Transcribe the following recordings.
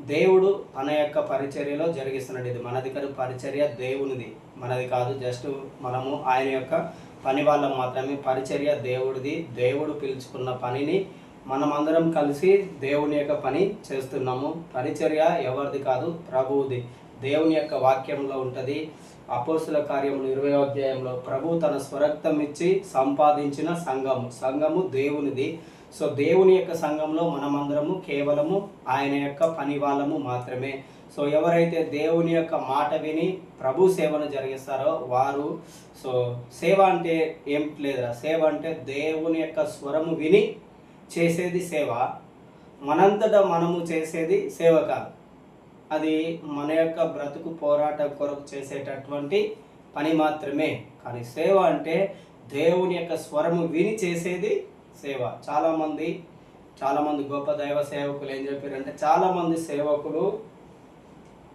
దేవుడు తన యొక్క పరిచర్యలో జరిగిస్తున్నాడు. ఇది మనది కాదు, పరిచర్య దేవునిది, మనది కాదు. జస్ట్ మనము ఆయన యొక్క పని వాళ్ళం మాత్రమే. పరిచర్య దేవుడిది. దేవుడు పిలుచుకున్న పనిని మనమందరం కలిసి దేవుని యొక్క పని చేస్తున్నాము. పరిచర్య ఎవరిది కాదు, ప్రభువుది. దేవుని యొక్క వాక్యంలో ఉంటుంది. అపోస్తుల కార్యములు 20వ అధ్యాయంలో ప్రభు తన స్వరక్తం ఇచ్చి సంపాదించిన సంఘము దేవునిది. సో దేవుని యొక్క సంఘంలో మనమందరము కేవలము ఆయన యొక్క పని వాళ్ళము మాత్రమే. సో ఎవరైతే దేవుని యొక్క మాట విని ప్రభు సేవను జరిగిస్తారో వారు, సో సేవ అంటే ఏం లేదురా, సేవ అంటే దేవుని యొక్క స్వరము విని చేసేది సేవ. మనంతటా మనము చేసేది సేవ కాదు, అది మన యొక్క బ్రతుకు పోరాటం కొరకు చేసేటటువంటి పని మాత్రమే. కానీ సేవ అంటే దేవుని యొక్క స్వరము విని చేసేది సేవ. చాలామంది గొప్ప దైవ సేవకులు ఏం చెప్పారంటే, చాలామంది సేవకులు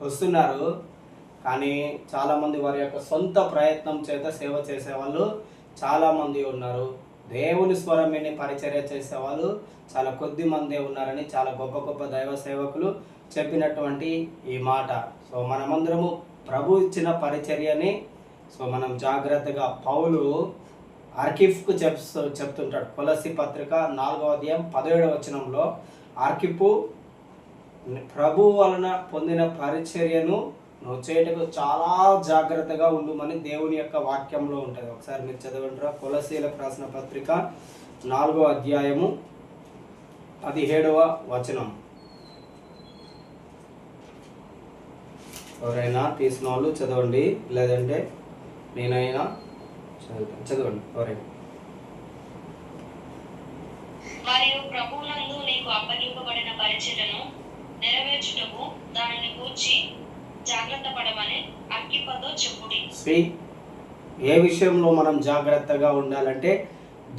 వస్తున్నారు కానీ చాలామంది వారి యొక్క సొంత ప్రయత్నం చేత సేవ చేసేవాళ్ళు చాలామంది ఉన్నారు. దేవుని స్వరం విని పరిచర్య చేసేవాళ్ళు చాలా కొద్ది మందే ఉన్నారని చాలా గొప్ప గొప్ప దైవ సేవకులు చెప్పినటువంటి ఈ మాట. సో మనమందరము ప్రభు ఇచ్చిన పరిచర్యని సో మనం జాగ్రత్తగా, పౌలు ఆర్కిఫ్కు చెప్తుంటాడు. కొలస్సీ పత్రిక 4వ అధ్యాయం 17వ వచనంలో, ఆర్కిప్పు ప్రభు వలన పొందిన పరిచర్యను నువ్వు చేయటకు చాలా జాగ్రత్తగా ఉండుమని దేవుని యొక్క వాక్యంలో ఉంటుంది. ఒకసారి మీరు చదవండిరా. కొలస్సీలకు రాసిన పత్రిక 4వ అధ్యాయము 17వ వచనం. ఎవరైనా తీసిన వాళ్ళు చదవండి, లేదంటే నేనైనా చదవండి ఎవరైనా. మరియు ప్రభువునందు నీకు అప్పగింపబడిన పరిచర్యను నెరవేర్చుటకు దానిని గూర్చి జాగ్రత్త పడమని అర్కిప్పతో చెప్పుడి. ఏ విషయంలో మనం జాగ్రత్తగా ఉండాలంటే,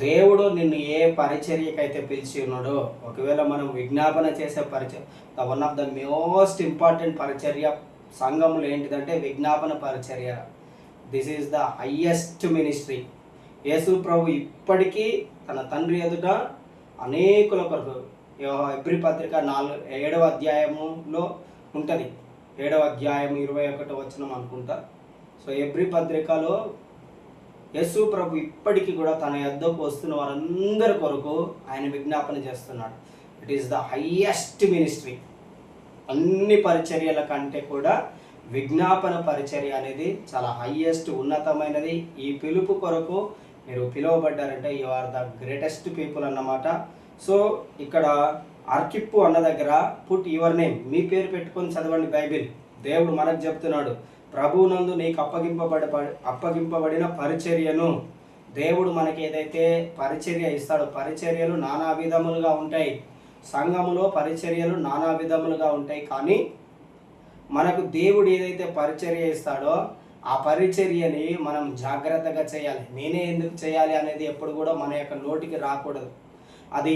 దేవుడు నిన్ను ఏ పరిచర్యకైతే పిలిచి ఉన్నాడో, ఒకవేళ మనం విజ్ఞాపన చేసే పరిచర్య, one of the most important పరిచర్య సంఘంలో ఏంటిదంటే విజ్ఞాపన పరిచర్య. This is the highest ministry. Yesu ప్రభు ఇప్పటికీ తన తండ్రి ఎదుట అనేకుల కొరకు, ఎబ్రీ పత్రిక 7వ అధ్యాయములో ఉంటుంది, 7వ అధ్యాయం 21వ వచనం అనుకుంటా. సో ఎబ్రీ పత్రికలో యేసు ప్రభు ఇప్పటికీ కూడా తన యొద్దకు వస్తున్న వారందరి కొరకు ఆయన విజ్ఞాపన చేస్తున్నాడు. It is the highest ministry. అన్ని పరిచర్యల కంటే కూడా విజ్ఞాపన పరిచర్య అనేది చాలా హయ్యెస్ట్, ఉన్నతమైనది. ఈ పిలుపు కొరకు మీరు పిలువబడ్డారంటే you are the greatest people అన్నమాట. సో ఇక్కడ ఆర్కిప్పు అన్న దగ్గర పుట్ యువర్ నేమ్, మీ పేరు పెట్టుకొని చదవండి బైబిల్. దేవుడు మనకు చెప్తున్నాడు, ప్రభువునందు నీకు అప్పగింపబడిన పరిచర్యను. దేవుడు మనకి ఏదైతే పరిచర్య ఇస్తాడో, పరిచర్యలు నానా విధములుగా ఉంటాయి. సంఘములో పరిచర్యలు నానా విధములుగా ఉంటాయి. కానీ మనకు దేవుడు ఏదైతే పరిచర్య ఇస్తాడో ఆ పరిచర్యని మనం జాగ్రత్తగా చేయాలి. నేనే ఎందుకు చేయాలి అనేది ఎప్పుడు కూడా మన యొక్క నోటికి రాకూడదు. అది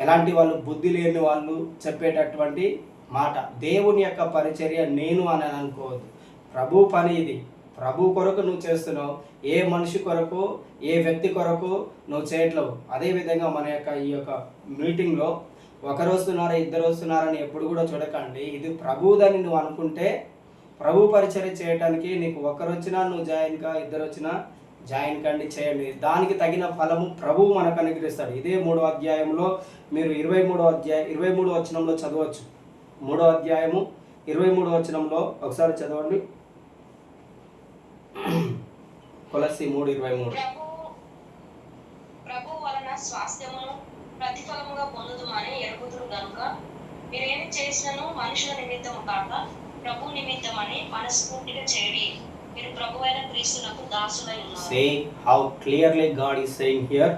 ఎలాంటి వాళ్ళు, బుద్ధి లేని వాళ్ళు చెప్పేటటువంటి మాట. దేవుని యొక్క పరిచర్య నేను అని అనుకోవద్దు. ప్రభు పని ఇది. ప్రభు కొరకు నువ్వు చేస్తున్నావు, ఏ మనిషి కొరకు, ఏ వ్యక్తి కొరకు నువ్వు చేయట్లేవు. అదేవిధంగా మన యొక్క ఈ యొక్క మీటింగ్లో ఒకరు వస్తున్నారా, ఇద్దరు వస్తున్నారని ఎప్పుడు కూడా చూడకండి. ఇది ప్రభువుదని నువ్వు అనుకుంటే, ప్రభు పరిచర్య చేయడానికి నీకు ఒకరు వచ్చినా నువ్వు జాయిన్ కా, ఇద్దరు వచ్చినా జాయిన్ కండి, చేయండి. దానికి తగిన ఫలము ప్రభువు మనకు అనుగ్రహిస్తాడు. ఇదే 3వ అధ్యాయంలో మీరు 23వ వచనంలో చదవచ్చు. 3వ అధ్యాయము 23వ వచనంలో ఒకసారి చదవండి. కొలస్సీ 3:23. ప్రభు వలన స్వాస్థ్యమును ప్రతిఫలముగా పొందుదుమని ఎరుగుదురు గనుక మీరేమి చేసినను మనుషుల నిమిత్తము కాక ప్రభు నిమిత్తమని మనస్ఫూర్తిగా చేయండి. మీరు ప్రభువైన క్రీస్తునకు దాసులై ఉన్నారు. Say how clearly God is saying here.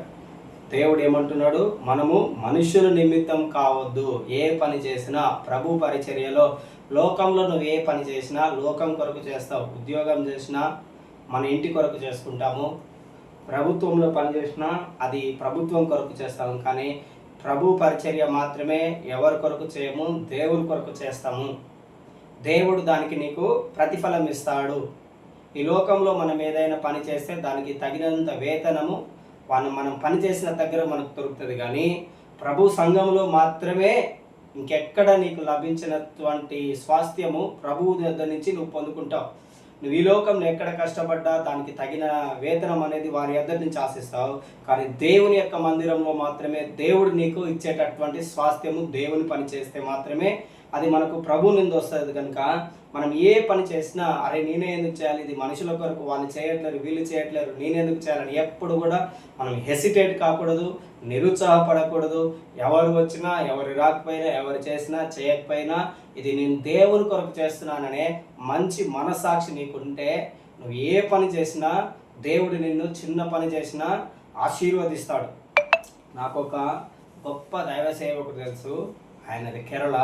దేవుడు ఏమంటున్నాడు? మనము మనుషుల నిమిత్తం కావద్దు. ఏ పని చేసినా ప్రభు పరిచర్యలో, లోకంలో నువ్వు ఏ పని చేసినా లోకం కొరకు చేస్తావు. ఉద్యోగం చేసినా మన ఇంటి కొరకు చేసుకుంటాము, ప్రభుత్వంలో పనిచేసినా అది ప్రభుత్వం కొరకు చేస్తాము. కానీ ప్రభు పరిచర్య మాత్రమే ఎవరి కొరకు చేయము, దేవుని కొరకు చేస్తాము. దేవుడు దానికి నీకు ప్రతిఫలం ఇస్తాడు. ఈ లోకంలో మనం ఏదైనా పని చేస్తే దానికి తగినంత వేతనము మనం పని చేసిన దగ్గర మనకు దొరుకుతుంది. కానీ ప్రభు సంఘంలో మాత్రమే ఇంకెక్కడ నీకు లభించినటువంటి స్వాస్థ్యము ప్రభువు దగ్గర నుంచి నువ్వు పొందుకుంటావు. నువ్వు ఈ లోకంలో ఎక్కడ కష్టపడ్డా దానికి తగిన వేతనం అనేది వారి దగ్గర నుంచి ఆశిస్తావు. కానీ దేవుని యొక్క మందిరంలో మాత్రమే దేవుడు నీకు ఇచ్చేటటువంటి స్వాస్థ్యము, దేవుని పని చేస్తే మాత్రమే అది మనకు ప్రభు నుండి వస్తుంది. కనుక మనం ఏ పని చేసినా అరే నేనే ఎందుకు చేయాలి, ఇది మనుషుల కొరకు, వాళ్ళు చేయట్లేరు, వీళ్ళు చేయట్లేరు, నేనెందుకు చేయాలని ఎప్పుడు కూడా మనం హెసిటేట్ కాకూడదు, నిరుత్సాహపడకూడదు. ఎవరు వచ్చినా, ఎవరు రాకపోయినా, ఎవరు చేసినా చేయకపోయినా ఇది నేను దేవుని కొరకు చేస్తున్నాననే మంచి మనసాక్షి నీకుంటే నువ్వు ఏ పని చేసినా దేవుడు నిన్ను చిన్న పని చేసినా ఆశీర్వదిస్తాడు. నాకు ఒక గొప్ప దైవ సేవకుడు తెలుసు, ఆయనది కేరళ.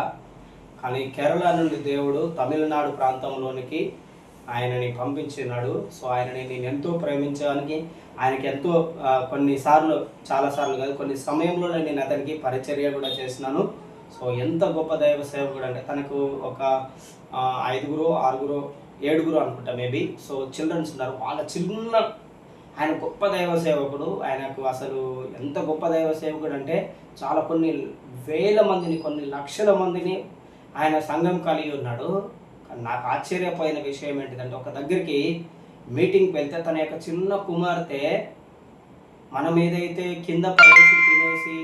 కానీ కేరళ నుండి దేవుడు తమిళనాడు ప్రాంతంలోనికి పంపించినాడు. సో ఆయనని నేను ఎంతో ప్రేమించడానికి, ఆయనకి ఎంతో కొన్నిసార్లు, చాలాసార్లు కాదు, కొన్ని సమయంలోనే నేను అతనికి పరిచర్య కూడా చేసినాను. సో ఎంత గొప్ప దైవ సేవకుడు అంటే తనకు ఒక 5 6 7 అనుకుంటా మేబీ. సో చిల్డ్రన్స్ ఉన్నారు, వాళ్ళ చిన్న ఆయన గొప్ప దైవ సేవకుడు. ఆయనకు అసలు ఎంత గొప్ప దైవ సేవకుడు అంటే చాలా కొన్ని వేల మందిని, కొన్ని లక్షల మందిని ఆయన సంఘం కలిగి ఉన్నాడు. నాకు ఆశ్చర్యపోయిన విషయం ఏంటిదంటే ఒక దగ్గరికి మీటింగ్కి వెళ్తే తన యొక్క చిన్న కుమార్తె మనం ఏదైతే కింద పడేసి తినేసి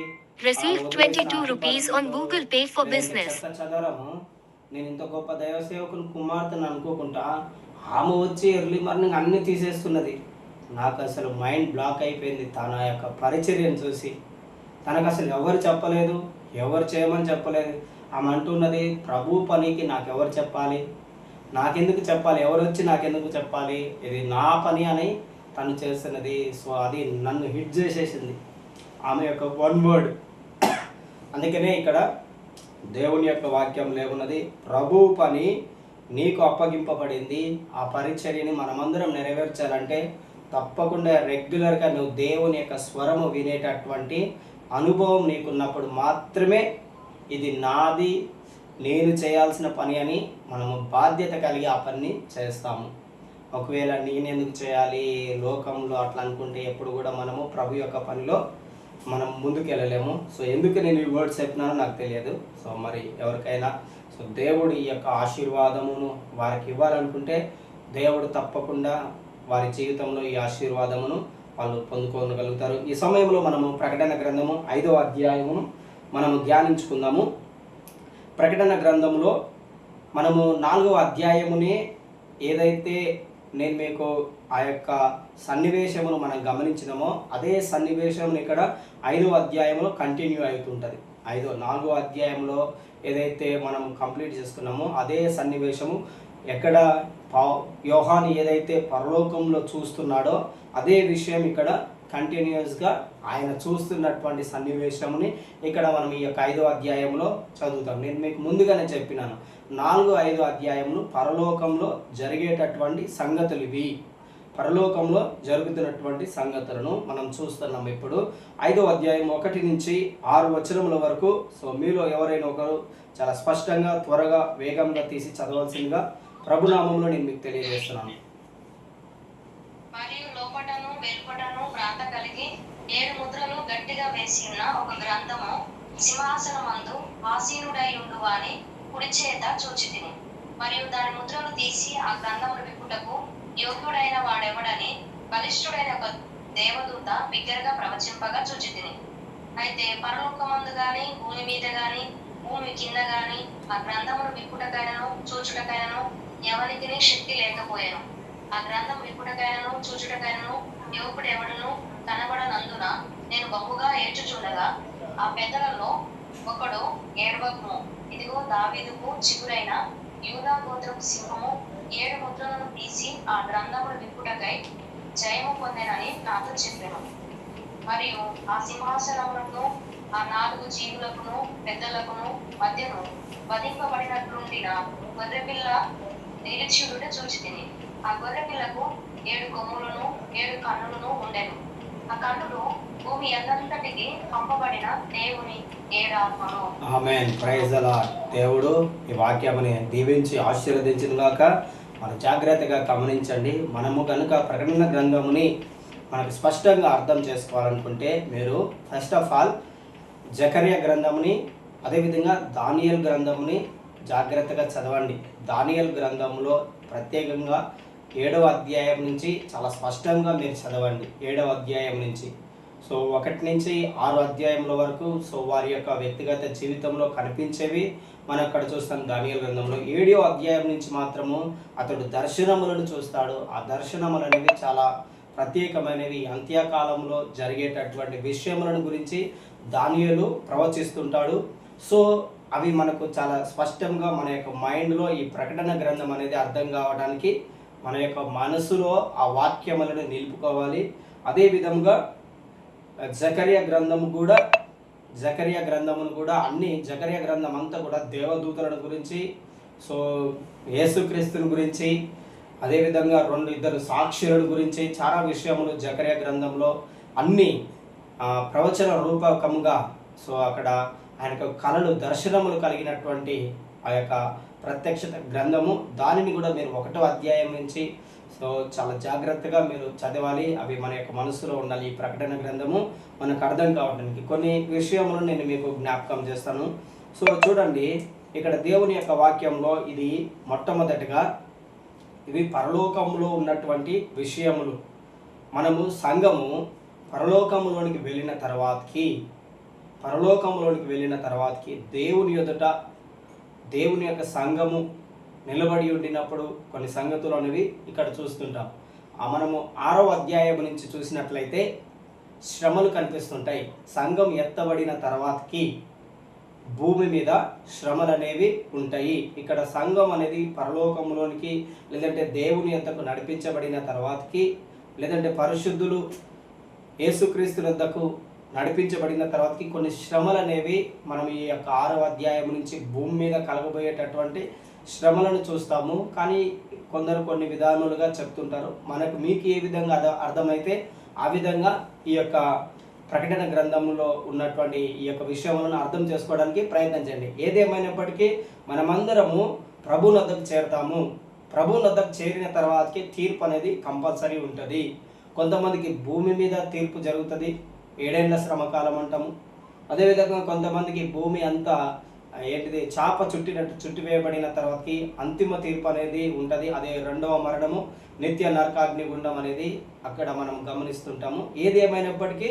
Received 22 rupees on Google Pay for business. చదవము, నేను ఇంత గొప్ప దైవ సేవకుని కుమార్తెను అనుకోకుండా ఆమె వచ్చి ఎర్లీ మార్నింగ్ అన్నీ తీసేస్తున్నది. నాకు అసలు మైండ్ బ్లాక్ అయిపోయింది తన యొక్క పరిచర్యను చూసి. తనకు అసలు ఎవరు చెప్పలేదు, ఎవరు చేయమని చెప్పలేదు. ఆమె అంటున్నది ప్రభు పనికి నాకెవరు చెప్పాలి, నాకెందుకు చెప్పాలి, ఎవరు వచ్చి నాకెందుకు చెప్పాలి, ఇది నా పని అని తను చేస్తున్నది. సో అది నన్ను హిట్ చేసేసింది ఆమె యొక్క వన్ వర్డ్. అందుకనే ఇక్కడ దేవుని యొక్క వాక్యం లేకున్నది, ప్రభు పని నీకు అప్పగింపబడింది. ఆ పరిచర్యని మనమందరం నెరవేర్చాలంటే తప్పకుండా రెగ్యులర్గా నువ్వు దేవుని యొక్క స్వరము వినేటటువంటి అనుభవం నీకున్నప్పుడు మాత్రమే ఇది నాది, నేను చేయాల్సిన పని అని మనము బాధ్యత కలిగి ఆ పని చేస్తాము. ఒకవేళ నేనెందుకు చేయాలి లోకంలో అట్లా అనుకుంటే ఎప్పుడు కూడా మనము ప్రభు యొక్క పనిలో మనం ముందుకు వెళ్ళలేము. సో ఎందుకు నేను ఈ వర్డ్స్ చెప్పినానో నాకు తెలియదు. సో మరి ఎవరికైనా సో దేవుడు ఈ యొక్క ఆశీర్వాదమును వారికి ఇవ్వాలనుకుంటే దేవుడు తప్పకుండా వారి జీవితంలో ఈ ఆశీర్వాదమును వాళ్ళు పొందుకోగలుగుతారు. ఈ సమయంలో మనము ప్రకటన గ్రంథము 5వ అధ్యాయమును మనము ధ్యానించుకుందాము. ప్రకటన గ్రంథంలో మనము 4వ అధ్యాయమునే ఏదైతే నేను మీకు ఆ యొక్క సన్నివేశమును మనం గమనించినామో అదే సన్నివేశం ఇక్కడ 5వ అధ్యాయంలో కంటిన్యూ అవుతుంటుంది. 4వ అధ్యాయంలో ఏదైతే మనం కంప్లీట్ చేసుకున్నామో అదే సన్నివేశము ఎక్కడ యోహాను ఏదైతే పరలోకంలో చూస్తున్నాడో అదే విషయం ఇక్కడ కంటిన్యూస్గా ఆయన చూస్తున్నటువంటి సన్నివేశముని ఇక్కడ మనం ఈ యొక్క 5వ అధ్యాయంలో చదువుతాం. నేను మీకు ముందుగానే చెప్పినాను 4, 5 అధ్యాయములు పరలోకంలో జరిగేటటువంటి సంగతులు ఇవి. పరలోకంలో జరుగుతున్నటువంటి సంగతులను మనం చూస్తున్నాం. ఇప్పుడు 5వ అధ్యాయం 1 నుంచి 6 వచనముల వరకు. సో మీలో ఎవరైనా ఒకరు చాలా స్పష్టంగా, త్వరగా, వేగంగా తీసి చదవాల్సిందిగా ప్రభునామంలో నేను మీకు తెలియజేస్తున్నాను. మరియు లోపటను వెలుపటను వ్రాత కలిగి 7 ముద్రలు గట్టిగా వేసి ఉన్న ఒక గ్రంథము సింహాసనమందు ఆసీనుడై ఉండు వాని కుడి చేత చూచితిని. మరియు దాని ముద్రలు తీసి ఆ గ్రంథమును విప్పుటకు యోగ్యుడైన వాడెవడని బలిష్ఠుడైన ఒక దేవదూత బిగ్గరగా ప్రవచింపగా చూచితిని. అయితే పరలోకమందు గాని భూమి మీద గాని భూమి కింద గాని ఆ గ్రంథమును విప్పుటకైనను చూచుటకైనను ఎవరికి శక్తి లేకపోయాను. ఆ గ్రంథం విప్పుటకైనను చూచుటకైనను యువకుడెవడను కనబడనందున నేను బహుగా ఏడ్చుచుండగా ఆ పెద్దలలో ఒకడు ఏడవకుము, ఇదిగో దావీదుకు చిగురైన యూదా గోత్రపు సింహము 7 ముద్రలను తీసి ఆ గ్రంథమును విప్పుటకై జయము పొందెనని నాతో చెప్పాను. మరియు ఆ సింహాసనములను ఆ 4 జీవులకును పెద్దలకును మధ్యను వధింపబడినట్లుండిన గొర్రెపిల్ల నిలిచియుట చూచితిని. ఆ గొర్రెపిల్లకు 7 కొమ్ములను 7 కన్నులను ఉండెను. ఆ కన్నులు భూమి అంతటికి పంపబడిన దేవుని 7 ఆత్మలు. ఆమేన్. Praise the Lord. దేవుడు ఈ వాక్యముని దీవించి ఆశీర్వదించును గాక. మనం జాగ్రత్తగా గమనించండి. మనము కనుక ప్రకటన గ్రంథముని మనకు స్పష్టంగా అర్థం చేసుకోవాలనుకుంటే మీరు ఫస్ట్ ఆఫ్ ఆల్ జకర్యా గ్రంథముని అదేవిధంగా దానియేలు గ్రంథంని జాగ్రత్తగా చదవండి. దానియేలు గ్రంథంలో ప్రత్యేకంగా 7వ అధ్యాయం నుంచి చాలా స్పష్టంగా మీరు చదవండి. 7వ అధ్యాయం నుంచి 1 నుంచి 6 అధ్యాయంల వరకు వారి యొక్క వ్యక్తిగత జీవితంలో కనిపించేవి మనం అక్కడ చూస్తాం. దానియేలు గ్రంథంలో 7వ అధ్యాయం నుంచి మాత్రము అతడు దర్శనములను చూస్తాడు. ఆ దర్శనములు అనేవి చాలా ప్రత్యేకమైనవి. అంత్యకాలంలో జరిగేటటువంటి విషయములను గురించి దానియేలు ప్రవచిస్తుంటాడు. అవి మనకు చాలా స్పష్టంగా మన యొక్క మైండ్లో ఈ ప్రకటన గ్రంథం అనేది అర్థం కావడానికి మన యొక్క మనసులో ఆ వాక్యములను నిలుపుకోవాలి. అదేవిధంగా జకరియా గ్రంథమును కూడా జకరియా గ్రంథం అంతా కూడా దేవదూతలను గురించి, యేసుక్రీస్తుని గురించి, అదేవిధంగా 2 సాక్షుల గురించి చాలా విషయములు జకరియా గ్రంథంలో అన్ని ప్రవచన రూపకముగా అక్కడ ఆయనకు కళలు దర్శనములు కలిగినటువంటి ఆ యొక్క ప్రత్యక్షత గ్రంథము. దానిని కూడా మీరు 1వ అధ్యాయం నుంచి చాలా జాగ్రత్తగా మీరు చదవాలి. అవి మన యొక్క మనసులో ఉండాలి. ఈ ప్రకటన గ్రంథము మనకు అర్థం కావడానికి కొన్ని విషయములను నేను మీకు జ్ఞాపకం చేస్తాను. చూడండి, ఇక్కడ దేవుని యొక్క వాక్యంలో ఇది మొట్టమొదటిగా ఇవి పరలోకంలో ఉన్నటువంటి విషయములు. మనము సంఘము పరలోకంలోనికి వెళ్ళిన తర్వాతకి దేవుని ఎదుట దేవుని యొక్క సంఘము నిలబడి ఉండినప్పుడు కొన్ని సంగతులు అనేవి ఇక్కడ చూస్తుంటాం. మనము 6వ అధ్యాయం నుంచి చూసినట్లయితే శ్రమలు కనిపిస్తుంటాయి. సంఘం ఎత్తబడిన తర్వాతకి భూమి మీద శ్రమలు అనేవి ఉంటాయి. ఇక్కడ సంఘం అనేది పరలోకంలోనికి లేదంటే దేవుని యొద్దకు నడిపించబడిన తర్వాతకి, లేదంటే పరిశుద్ధులు యేసుక్రీస్తు యొద్దకు నడిపించబడిన తర్వాతకి కొన్ని శ్రమలు అనేవి మనం ఈ యొక్క 6వ అధ్యాయం నుంచి భూమి మీద కలగబోయేటటువంటి శ్రమలను చూస్తాము. కానీ కొందరు కొన్ని విధానాలుగా చెప్తుంటారు. మీకు ఏ విధంగా అర్థమైతే ఆ విధంగా ఈ యొక్క ప్రకటన గ్రంథంలో ఉన్నటువంటి ఈ యొక్క విషయములను అర్థం చేసుకోవడానికి ప్రయత్నం చేయండి. ఏదేమైనప్పటికీ మనమందరము ప్రభువు వద్దకు చేరుతాము. ప్రభువు వద్దకు చేరిన తర్వాతకి తీర్పు అనేది కంపల్సరీ ఉంటుంది. కొంతమందికి భూమి మీద తీర్పు జరుగుతుంది, 7 ఏళ్ల శ్రమకాలం అంటాము. అదేవిధంగా కొంతమందికి భూమి అంతా చాప చుట్టివేయబడిన తర్వాతకి అంతిమ తీర్పు అనేది ఉంటుంది. అదే 2వ మరణము, నిత్య నరకాగ్నిగుండం అనేది అక్కడ మనం గమనిస్తుంటాము. ఏది ఏమైనప్పటికీ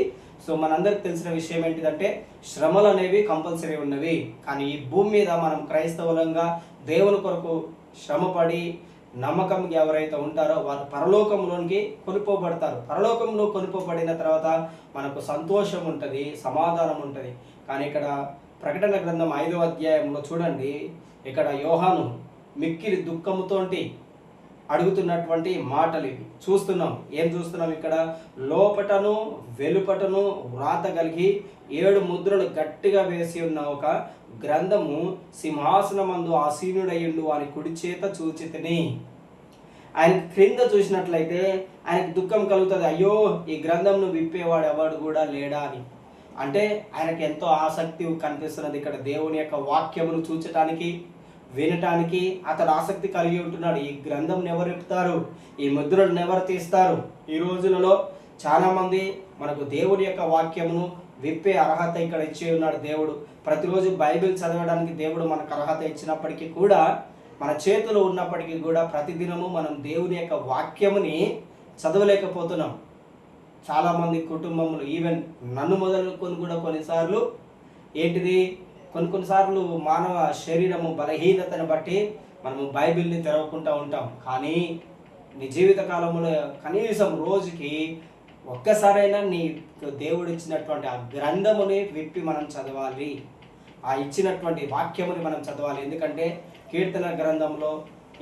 మనందరికి తెలిసిన విషయం ఏంటిదంటే శ్రమలు అనేవి కంపల్సరీ ఉన్నవి. కానీ ఈ భూమి మీద మనం క్రైస్తవులంగా దేవుని కొరకు శ్రమపడి నమ్మకం ఎవరైతే ఉంటారో వారు పరలోకంలోనికి కొనుక్కోబడతారు. పరలోకంలో కొనుక్కోబడిన తర్వాత మనకు సంతోషం ఉంటుంది, సమాధానం ఉంటుంది. కానీ ఇక్కడ ప్రకటన గ్రంథం 5వ అధ్యాయంలో చూడండి, ఇక్కడ యోహాను మిక్కిలి దుఃఖముతోటి అడుగుతున్నటువంటి మాటలు ఇవి ఏం చూస్తున్నాం ఇక్కడ? లోపటను వెలుపటను వ్రాత కలిగి 7 ముద్రలు గట్టిగా వేసి ఉన్న ఒక గ్రంథము సింహాసనమందు ఆసీనుడయ్యుండు వాని కుడి చేత చూచితిని. ఆయన క్రింద చూసినట్లయితే ఆయనకు దుఃఖం కలుగుతుంది. అయ్యో, ఈ గ్రంథంను విప్పేవాడు ఎవడు కూడా లేడా అని. అంటే ఆయనకి ఎంతో ఆసక్తి కనిపిస్తున్నది. ఇక్కడ దేవుని యొక్క వాక్యమును చూచటానికి, వినటానికి అతడు ఆసక్తి కలిగి ఉంటున్నాడు. ఈ గ్రంథం ఎవరు విప్పుతారు? ఈ ముద్రలను ఎవరు తీస్తారు? ఈ రోజులలో చాలామంది మనకు దేవుని యొక్క వాక్యమును విప్పే అర్హత ఇక్కడ ఇచ్చి ఉన్నాడు దేవుడు. ప్రతిరోజు బైబిల్ చదవడానికి దేవుడు మనకు అర్హత ఇచ్చినప్పటికీ కూడా, మన చేతిలో ఉన్నప్పటికీ కూడా ప్రతిదినము మనం దేవుని యొక్క వాక్యముని చదవలేకపోతున్నాం. చాలామంది కుటుంబములు, ఈవెన్ నన్ను మొదలుకొని కూడా కొన్నిసార్లు కొన్నిసార్లు మానవ శరీరము బలహీనతను బట్టి మనము బైబిల్ని తెరవకుండా ఉంటాం. కానీ నీ జీవిత కాలంలో కనీసం రోజుకి ఒక్కసారైనా నీ దేవుడు ఇచ్చినటువంటి ఆ గ్రంథముని విప్పి మనం చదవాలి. ఆ ఇచ్చినటువంటి వాక్యముని మనం చదవాలి. ఎందుకంటే కీర్తన గ్రంథంలో,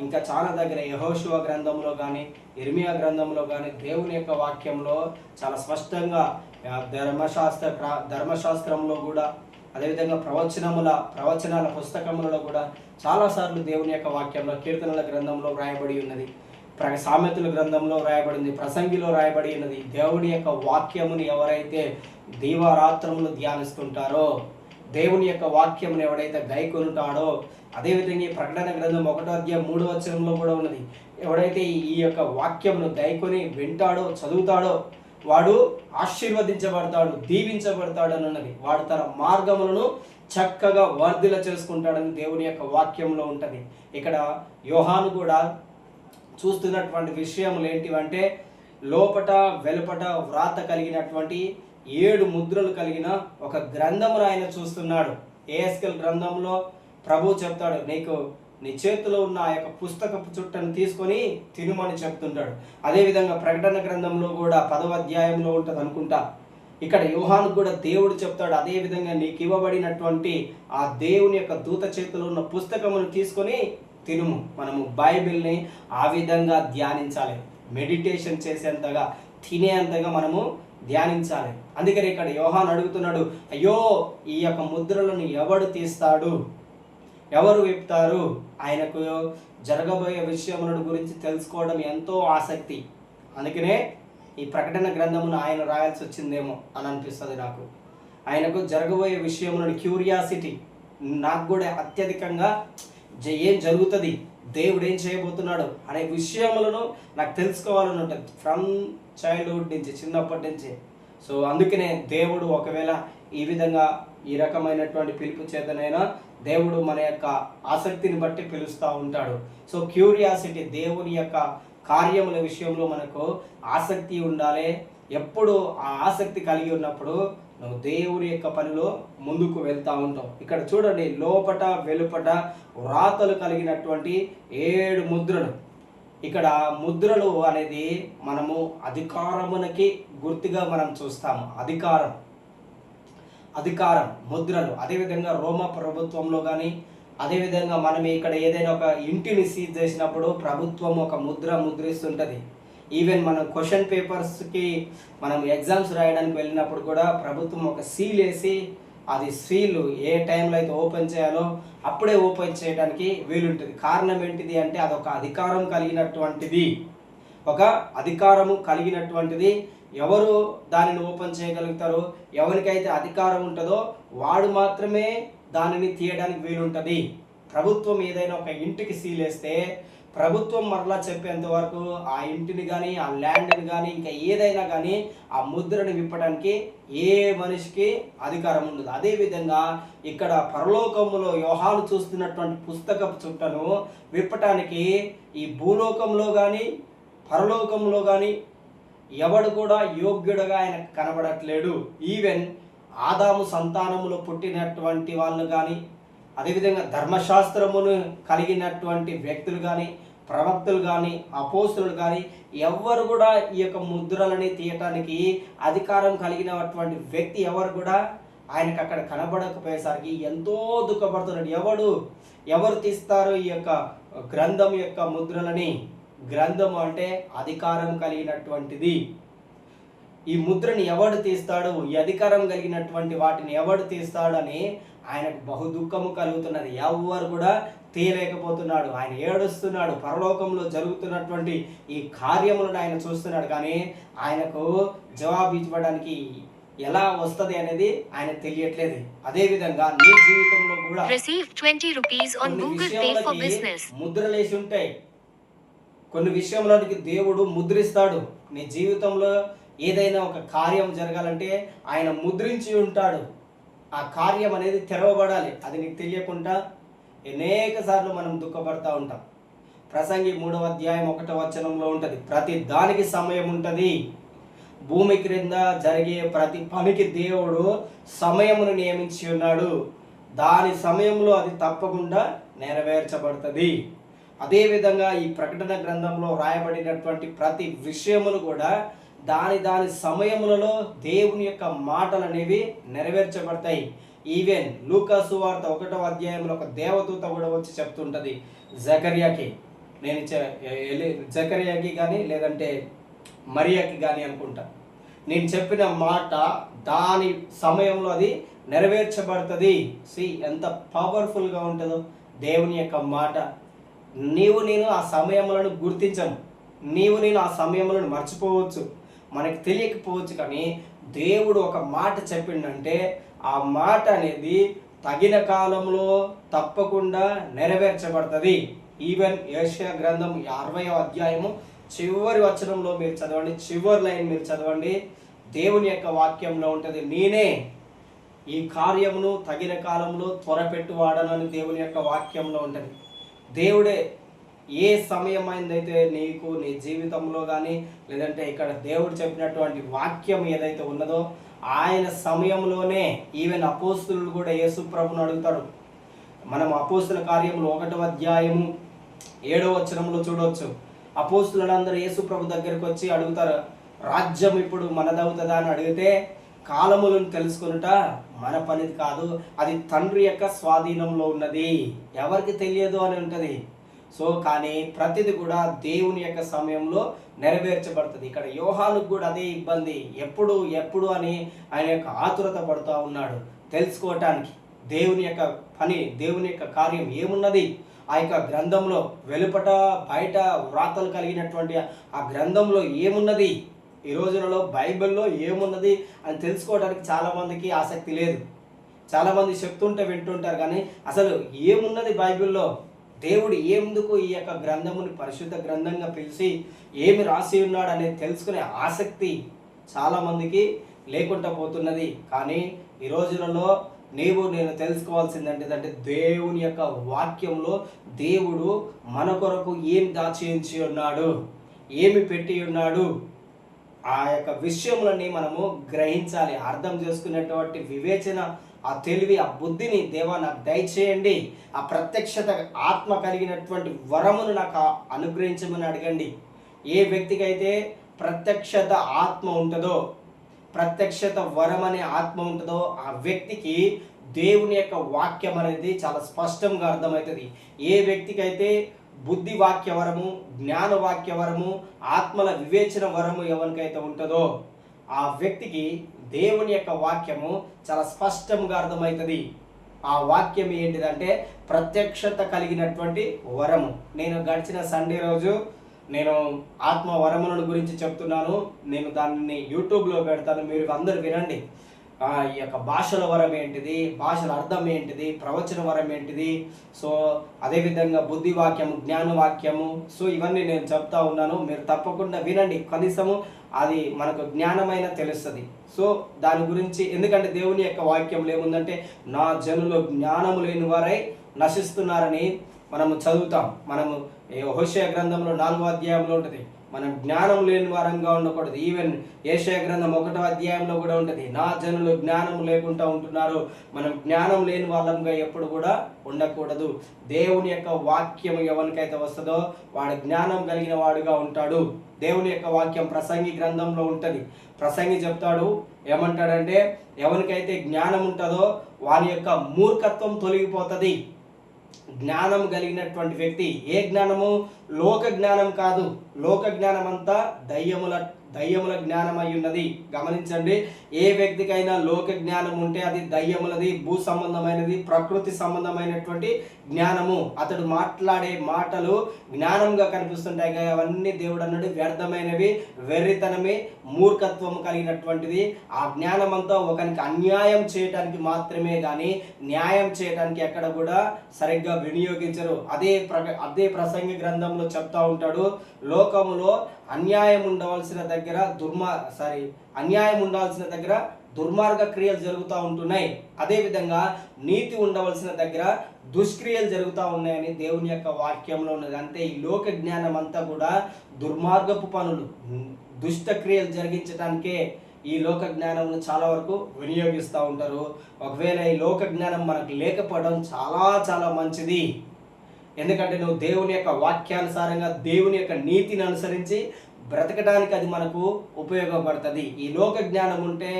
ఇంకా చాలా దగ్గర యెహోషువ గ్రంథంలో కానీ, ఇర్మియా గ్రంథంలో కానీ దేవుని యొక్క వాక్యంలో చాలా స్పష్టంగా, ధర్మశాస్త్రంలో కూడా, అదేవిధంగా ప్రవచనాల పుస్తకములలో కూడా చాలాసార్లు దేవుని యొక్క వాక్యంలో, కీర్తనల గ్రంథంలో వ్రాయబడి ఉన్నది, సామెతల గ్రంథంలో రాయబడింది, ప్రసంగిలో రాయబడి ఉన్నది. దేవుని యొక్క వాక్యముని ఎవరైతే దీవారాత్రములు ధ్యానిస్తుంటారో, దేవుని యొక్క వాక్యమును ఎవడైతే గైకొనుటాడో, అదేవిధంగా ఈ ప్రకటన గ్రంథం 1వ అధ్యాయం 3వ వచనంలో కూడా ఉన్నది, ఎవడైతే ఈ యొక్క వాక్యమును గైకొని వింటాడో, చదువుతాడో వాడు ఆశీర్వదించబడతాడు, దీవించబడతాడు అని ఉన్నది. వాడు తన మార్గములను చక్కగా వర్ధిల చేసుకుంటాడని దేవుని యొక్క వాక్యంలో ఉంటుంది. ఇక్కడ యోహాను కూడా చూస్తున్నటువంటి విషయములు ఏంటివంటే లోపట వెలుపట వ్రాత కలిగినటువంటి 7 ముద్రలు కలిగిన ఒక గ్రంథమును ఆయన చూస్తున్నాడు. ఏఎస్కెల్ గ్రంథంలో ప్రభు చెప్తాడు, నీకు నీ చేతిలో ఉన్న ఆ యొక్క పుస్తకపు చుట్టను తీసుకొని తినుమని చెప్తుంటాడు. అదేవిధంగా ప్రకటన గ్రంథంలో కూడా 10వ అధ్యాయంలో ఉంటుంది అనుకుంటా. ఇక్కడ యోహాను కూడా దేవుడు చెప్తాడు, అదేవిధంగా నీకు ఇవ్వబడినటువంటి ఆ దేవుని యొక్క దూత చేతిలో ఉన్న పుస్తకమును తీసుకొని తినుము. మనము బైబిల్ని ఆ విధంగా ధ్యానించాలి, మెడిటేషన్ చేసేంతగా, తినేంతగా మనము ధ్యానించాలి. అందుకని ఇక్కడ యోహాను అడుగుతున్నాడు, అయ్యో ఈ యొక్క ముద్రలను ఎవడు తీస్తాడు, ఎవరు విప్పుతారు? ఆయనకు జరగబోయే విషయముల గురించి తెలుసుకోవడం ఎంతో ఆసక్తి. అందుకనే ఈ ప్రకటన గ్రంథమును ఆయన రాయాల్సి వచ్చిందేమో అని అనిపిస్తుంది నాకు. ఆయనకు జరగబోయే విషయములను క్యూరియాసిటీ, నాకు కూడా అత్యధికంగా ఏం జరుగుతుంది, దేవుడు ఏం చేయబోతున్నాడు అనే విషయములను నాకు తెలుసుకోవాలని ఉంటుంది ఫ్రమ్ చైల్డ్హుడ్ నుంచి, చిన్నప్పటి నుంచి. సో అందుకనే దేవుడు ఒకవేళ ఈ విధంగా ఈ రకమైనటువంటి పిలుపు చేతనైనా దేవుడు మన యొక్క ఆసక్తిని బట్టి పిలుస్తూ ఉంటాడు. సో క్యూరియాసిటీ, దేవుని యొక్క కార్యముల విషయంలో మనకు ఆసక్తి ఉండాలి. ఎప్పుడు ఆ ఆసక్తి కలిగి ఉన్నప్పుడు నువ్వు దేవుని యొక్క పనిలో ముందుకు వెళ్తూ ఉంటావు. ఇక్కడ చూడండి, లోపట వెలుపట వ్రాతలు కలిగినటువంటి 7 ముద్రలు. ఇక్కడ ముద్రలు అనేది మనము అధికారమునకి గుర్తుగా మనం చూస్తాము. అధికారం ముద్రలు. అదేవిధంగా రోమా ప్రభుత్వంలో కానీ, అదేవిధంగా మనం ఇక్కడ ఏదైనా ఒక ఇంటిని సీజ్ చేసినప్పుడు ప్రభుత్వం ఒక ముద్రిస్తుంటుంది. ఈవెన్ మనం క్వశ్చన్ పేపర్స్కి మనం ఎగ్జామ్స్ రాయడానికి వెళ్ళినప్పుడు కూడా ప్రభుత్వం ఒక సీల్ వేసి, అది సీల్ ఏ టైంలో అయితే ఓపెన్ చేయాలో అప్పుడే ఓపెన్ చేయడానికి వీలుంటుంది. కారణం ఏంటిది అంటే అదొక అధికారం కలిగినటువంటిది, ఒక అధికారము కలిగినటువంటిది. ఎవరు దానిని ఓపెన్ చేయగలుగుతారో, ఎవరికైతే అధికారం ఉంటుందో వాడు మాత్రమే దానిని తీయడానికి వీలుంటుంది. ప్రభుత్వం ఏదైనా ఒక ఇంటికి సీల్ వేస్తే ప్రభుత్వం మరలా చెప్పేంత వరకు ఆ ఇంటిని కానీ, ఆ ల్యాండ్ని కానీ, ఇంకా ఏదైనా కానీ ఆ ముద్రని విప్పడానికి ఏ మనిషికి అధికారం ఉండదు. అదేవిధంగా ఇక్కడ పరలోకములో యోహాను చూస్తున్నటువంటి పుస్తకపు చుట్టను విప్పటానికి ఈ భూలోకంలో కానీ పరలోకంలో కానీ ఎవడు కూడా యోగ్యుడుగా ఆయన కనబడట్లేడు. ఈవెన్ ఆదాము సంతానములో పుట్టినటువంటి వాళ్ళు కానీ, అదేవిధంగా ధర్మశాస్త్రమును కలిగినటువంటి వ్యక్తులు కానీ, ప్రవక్తలు కానీ, అపోస్తులు కానీ ఎవరు కూడా ఈ యొక్క ముద్రలని తీయటానికి అధికారం కలిగినటువంటి వ్యక్తి ఎవరు కూడా ఆయనకు అక్కడ కనబడకపోయేసరికి ఎంతో దుఃఖపడుతున్నాడు. ఎవరు తీస్తారు ఈ యొక్క గ్రంథం యొక్క ముద్రలని? గ్రంథము అంటే అధికారం కలిగినటువంటిది. ఈ ముద్రని ఎవడు తీస్తాడు, ఈ అధికారం కలిగినటువంటి వాటిని ఎవడు తీస్తాడని ఆయనకు బహు దుఃఖము కలుగుతున్నది. ఎవరు కూడా తీయలేకపోతున్నాడు. ఆయన ఏడుస్తున్నాడు. పరలోకంలో జరుగుతున్నటువంటి ఈ కార్యములను ఆయన చూస్తున్నాడు, కానీ ఆయనకు జవాబు ఇవ్వడానికి ఎలా వస్తది అనేది ఆయన తెలియట్లేదు. అదే విధంగా నీ జీవితంలో కూడా ముద్రలేసి ఉంటాయి. కొన్ని విషయంలోనికి దేవుడు ముద్రిస్తాడు. నీ జీవితంలో ఏదైనా ఒక కార్యం జరగాలంటే ఆయన ముద్రించి ఉంటాడు. ఆ కార్యం అనేది తెరవబడాలి. అది నీకు తెలియకుండా అనేక సార్లు మనం దుఃఖపడతా ఉంటాం. ప్రసంగి 3వ అధ్యాయం 1వ వచనంలో ఉంటుంది, ప్రతి దానికి సమయం ఉంటుంది. భూమి క్రింద జరిగే ప్రతి పనికి దేవుడు సమయమును నియమించి ఉన్నాడు. దాని సమయంలో అది తప్పకుండా నెరవేర్చబడుతుంది. అదేవిధంగా ఈ ప్రకటన గ్రంథంలో రాయబడినటువంటి ప్రతి విషయమును కూడా దాని సమయములలో దేవుని యొక్క మాటలు అనేవి నెరవేర్చబడతాయి. ఈవెన్ లూకా సువార్త 1వ అధ్యాయంలో ఒక దేవదూత కూడా వచ్చి చెప్తుంటుంది జకర్యాకి, జకర్యాకి కానీ లేదంటే మరియాకి కానీ అనుకుంటా, నేను చెప్పిన మాట దాని సమయంలో అది నెరవేర్చబడుతుంది. ఎంత పవర్ఫుల్గా ఉంటుందో దేవుని యొక్క మాట. నీవు నేను ఆ సమయములను గుర్తించము, నీవు నేను ఆ సమయములను మర్చిపోవచ్చు, మనకు తెలియకపోవచ్చు, కానీ దేవుడు ఒక మాట చెప్పిండంటే ఆ మాట అనేది తగిన కాలంలో తప్పకుండా నెరవేర్చబడుతుంది. ఈవెన్ యెషయా గ్రంథం 60వ అధ్యాయము చివరి వచనంలో మీరు చదవండి, చివరి లైన్ మీరు చదవండి, దేవుని యొక్క వాక్యంలో ఉంటుంది, నేనే ఈ కార్యమును తగిన కాలంలో త్వరపెట్టువాడనని దేవుని యొక్క వాక్యంలో ఉంటుంది. దేవుడే ఏ సమయమైందైతే నీకు నీ జీవితంలో కానీ లేదంటే ఇక్కడ దేవుడు చెప్పినటువంటి వాక్యం ఏదైతే ఉన్నదో ఆయన సమయంలోనే ఈవెన్ అపోస్తులు కూడా యేసు ప్రభువును అడుగుతాడు. మనం అపోస్తుల కార్యములు 1వ అధ్యాయము 7వ వచనంలో చూడవచ్చు. అపోస్తులందరూ యేసు ప్రభు దగ్గరికి వచ్చి అడుగుతారు, రాజ్యం ఇప్పుడు మనదవుతుందా అని అడిగితే, కాలములను తెలుసుకొనుట మన పనిది కాదు, అది తండ్రి యొక్క స్వాధీనంలో ఉన్నది, ఎవరికి తెలియదు అని ఉంటుంది. సో కానీ ప్రతిది కూడా దేవుని యొక్క సమయంలో నెరవేర్చబడుతుంది. ఇక్కడ యోహానుకు కూడా అదే ఇబ్బంది, ఎప్పుడు ఎప్పుడు అని ఆయన యొక్క ఆతురత పడుతూ ఉన్నాడు తెలుసుకోవటానికి. దేవుని యొక్క పని, దేవుని యొక్క కార్యం ఏమున్నది ఆ యొక్క గ్రంథంలో, వెలుపట బయట వ్రాతలు కలిగినటువంటి ఆ గ్రంథంలో ఏమున్నది, ఈ రోజులలో బైబిల్లో ఏమున్నది అని తెలుసుకోవడానికి చాలామందికి ఆసక్తి లేదు. చాలామంది చెప్తుంటే వింటుంటారు కానీ అసలు ఏమున్నది బైబిల్లో, దేవుడు ఎందుకు ఈ యొక్క గ్రంథముని పరిశుద్ధ గ్రంథంగా పిలిచి ఏమి రాసి ఉన్నాడు అనేది తెలుసుకునే ఆసక్తి చాలామందికి లేకుండా పోతున్నది. కానీ ఈ రోజులలో నేను తెలుసుకోవాల్సింది ఏంటంటే దేవుని యొక్క వాక్యంలో దేవుడు మన కొరకు ఏం దాచి ఉన్నాడు, ఏమి పెట్టి ఉన్నాడు, ఆ యొక్క విషయములని మనము గ్రహించాలి. అర్థం చేసుకునేటువంటి వివేచన, ఆ తెలివి, ఆ బుద్ధిని దేవా నాకు దయచేయండి, ఆ ప్రత్యక్షత ఆత్మ కలిగినటువంటి వరమును నాకు అనుగ్రహించమని అడగండి. ఏ వ్యక్తికి అయితే ప్రత్యక్షత ఆత్మ ఉంటుందో, ప్రత్యక్షత వరం అనే ఆత్మ ఉంటుందో ఆ వ్యక్తికి దేవుని యొక్క వాక్యం అనేది చాలా స్పష్టంగా అర్థమవుతుంది. ఏ వ్యక్తికి అయితే బుద్ధి వాక్య వరము, జ్ఞాన వాక్య వరము, ఆత్మల వివేచన వరము ఎవరికైతే ఉంటుందో ఆ వ్యక్తికి దేవుని యొక్క వాక్యము చాలా స్పష్టంగా అర్థమవుతుంది. ఆ వాక్యం ఏంటిదంటే ప్రత్యక్షత కలిగినటువంటి వరము. నేను గడిచిన సండే రోజు నేను ఆత్మ వరములను గురించి చెప్తున్నాను. నేను దాన్ని యూట్యూబ్లో పెడతాను, మీరు అందరూ వినండి. ఈ యొక్క భాషల వరం ఏంటిది, భాషల అర్థం ఏంటిది, ప్రవచన వరం ఏంటిది, సో అదేవిధంగా బుద్ధి వాక్యము, జ్ఞాన వాక్యము, సో ఇవన్నీ నేను చెప్తా ఉన్నాను. మీరు తప్పకుండా వినండి, కనీసము అది మనకు జ్ఞానమైన తెలుస్తుంది. సో దాని గురించి, ఎందుకంటే దేవుని యొక్క వాక్యంలో ఏముందంటే నా జనులు జ్ఞానము లేని వారై నశిస్తున్నారని మనము చదువుతాం. మనము హోషేయ గ్రంథంలో 4వ అధ్యాయంలో ఉంటుంది, మనం జ్ఞానం లేని వారంగా ఉండకూడదు. ఈవెన్ యెషయా గ్రంథం 1వ అధ్యాయంలో కూడా ఉంటుంది, నా జనులు జ్ఞానం లేకుండా ఉంటున్నారు. మనం జ్ఞానం లేని వాళ్ళంగా ఎప్పుడు కూడా ఉండకూడదు. దేవుని యొక్క వాక్యం ఎవరికైతే వస్తుందో వాడు జ్ఞానం కలిగిన వాడుగా ఉంటాడు. దేవుని యొక్క వాక్యం ప్రసంగి గ్రంథంలో ఉంటుంది. ప్రసంగి చెప్తాడు, ఏమంటాడంటే ఎవరికైతే జ్ఞానం ఉంటుందో వాని యొక్క మూర్ఖత్వం తొలగిపోతుంది. జ్ఞానం కలిగినటువంటి వ్యక్తి, ఏ జ్ఞానము, లోక జ్ఞానం కాదు, లోక జ్ఞానం అంతా దయ్యముల జ్ఞానం అయి ఉన్నది. గమనించండి, ఏ వ్యక్తికైనా లోక జ్ఞానం ఉంటే అది దయ్యములది, భూ సంబంధమైనది, ప్రకృతి సంబంధమైనటువంటి జ్ఞానము. అతడు మాట్లాడే మాటలు జ్ఞానంగా కనిపిస్తుంటాయి కానీ అవన్నీ దేవుడు అన్నాడు వ్యర్థమైనవి, వెర్రితనమే, మూర్ఖత్వం కలిగినటువంటిది. ఆ జ్ఞానం అంతా ఒకరికి అన్యాయం చేయటానికి మాత్రమే కానీ న్యాయం చేయటానికి ఎక్కడ కూడా సరిగ్గా వినియోగించరు. అదే ప్రసంగి గ్రంథంలో చెప్తా ఉంటాడు, లోకములో అన్యాయం ఉండాల్సిన దగ్గర దుర్మార్గ క్రియలు జరుగుతూ ఉంటున్నాయి, అదేవిధంగా నీతి ఉండవలసిన దగ్గర దుష్క్రియలు జరుగుతూ ఉన్నాయని దేవుని యొక్క వాక్యంలో ఉన్నది. అంతే ఈ లోక జ్ఞానం అంతా కూడా దుర్మార్గపు పనులు, దుష్ట క్రియలు జరిగించడానికే ఈ లోక జ్ఞానం చాలా వరకు వినియోగిస్తూ ఉంటారు. ఒకవేళ ఈ లోక జ్ఞానం మనకు లేకపోవడం చాలా చాలా మంచిది. ఎందుకంటే నువ్వు దేవుని యొక్క వాక్యానుసారంగా దేవుని యొక్క నీతిని అనుసరించి బ్రతకడానికి అది మనకు ఉపయోగపడుతుంది. ఈ లోక జ్ఞానం ఉంటే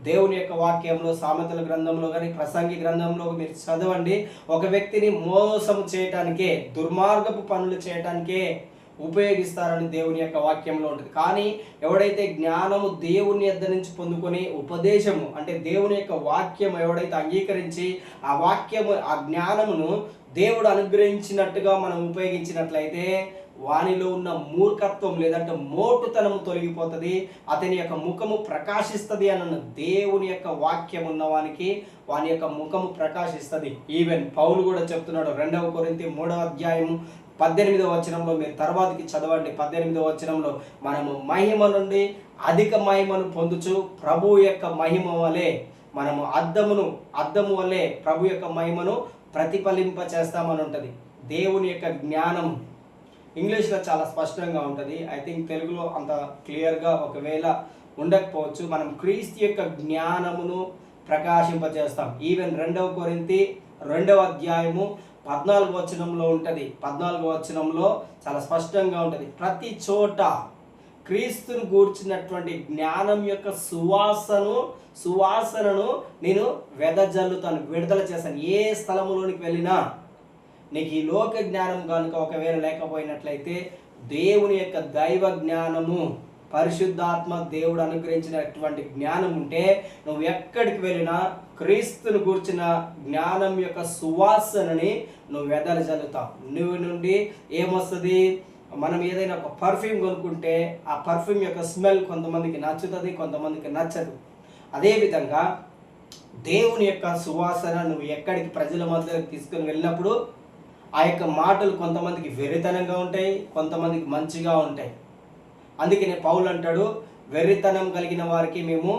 దేవుని యొక్క వాక్యంలో, సామెతల గ్రంథంలో కానీ ప్రసంగి గ్రంథంలో మీరు చదవండి, ఒక వ్యక్తిని మోసం చేయటానికే, దుర్మార్గపు పనులు చేయటానికే ఉపయోగిస్తారని దేవుని యొక్క వాక్యంలో ఉంటుంది. కానీ ఎవడైతే జ్ఞానము దేవుని యొద్ద నుంచి పొందుకొని ఉపదేశము అంటే దేవుని యొక్క వాక్యం ఎవడైతే అంగీకరించి ఆ వాక్యము, ఆ జ్ఞానమును దేవుడు అనుగ్రహించినట్టుగా మనం ఉపయోగించినట్లయితే వానిలో ఉన్న మూర్ఖత్వం లేదంటే మోటుతనము తొలగిపోతుంది, అతని యొక్క ముఖము ప్రకాశిస్తుంది అన్న దేవుని యొక్క వాక్యం ఉన్నవానికి వాని యొక్క ముఖము ప్రకాశిస్తుంది. ఈవెన్ పౌలు కూడా చెప్తున్నాడు 2వ కొరింథీ 3వ అధ్యాయం 18వ వచనంలో, మీరు తర్వాతకి చదవండి. 18వ వచనంలో మనము మహిమ నుండి అధిక మహిమను పొందుచు ప్రభు యొక్క మహిమ వలె మనము అద్దము వల్లే ప్రభు యొక్క మహిమను ప్రతిఫలింప చేస్తామని ఉంటుంది. దేవుని యొక్క జ్ఞానం ఇంగ్లీష్లో చాలా స్పష్టంగా ఉంటుంది. ఐ థింక్ తెలుగులో అంత క్లియర్గా ఒకవేళ ఉండకపోవచ్చు. మనం క్రీస్తు యొక్క జ్ఞానమును ప్రకాశింపచేస్తాం. ఈవెన్ 2 కొరింథీ 2వ అధ్యాయము 14వ వచనంలో ఉంటుంది. 14వ వచనంలో చాలా స్పష్టంగా ఉంటుంది. ప్రతి చోట క్రీస్తును గూర్చినటువంటి జ్ఞానం యొక్క సువాసనను నేను వెదజల్లుతాను, విడుదల చేస్తాను. ఏ స్థలములోనికి వెళ్ళినా నీకు ఈ లోక జ్ఞానం కనుక ఒకవేళ లేకపోయినట్లయితే దేవుని యొక్క దైవ జ్ఞానము, పరిశుద్ధాత్మ దేవుడు అనుగ్రహించినటువంటి జ్ఞానం ఉంటే నువ్వు ఎక్కడికి వెళ్ళినా క్రీస్తును గూర్చిన జ్ఞానం యొక్క సువాసనని నువ్వు వెదజల్లుతావు. నువ్వు నుండి ఏమొస్తుంది? మనం ఏదైనా ఒక పర్ఫ్యూమ్ కొనుక్కుంటే ఆ పర్ఫ్యూమ్ యొక్క స్మెల్ కొంతమందికి నచ్చుతుంది, కొంతమందికి నచ్చదు. అదేవిధంగా దేవుని యొక్క సువాసన నువ్వు ఎక్కడికి ప్రజల మధ్యలోకి తీసుకొని వెళ్ళినప్పుడు ఆ యొక్క మాటలు కొంతమందికి వెర్రితనంగా ఉంటాయి, కొంతమందికి మంచిగా ఉంటాయి. అందుకనే పౌలు అంటాడు, వెర్రితనం కలిగిన వారికి మేము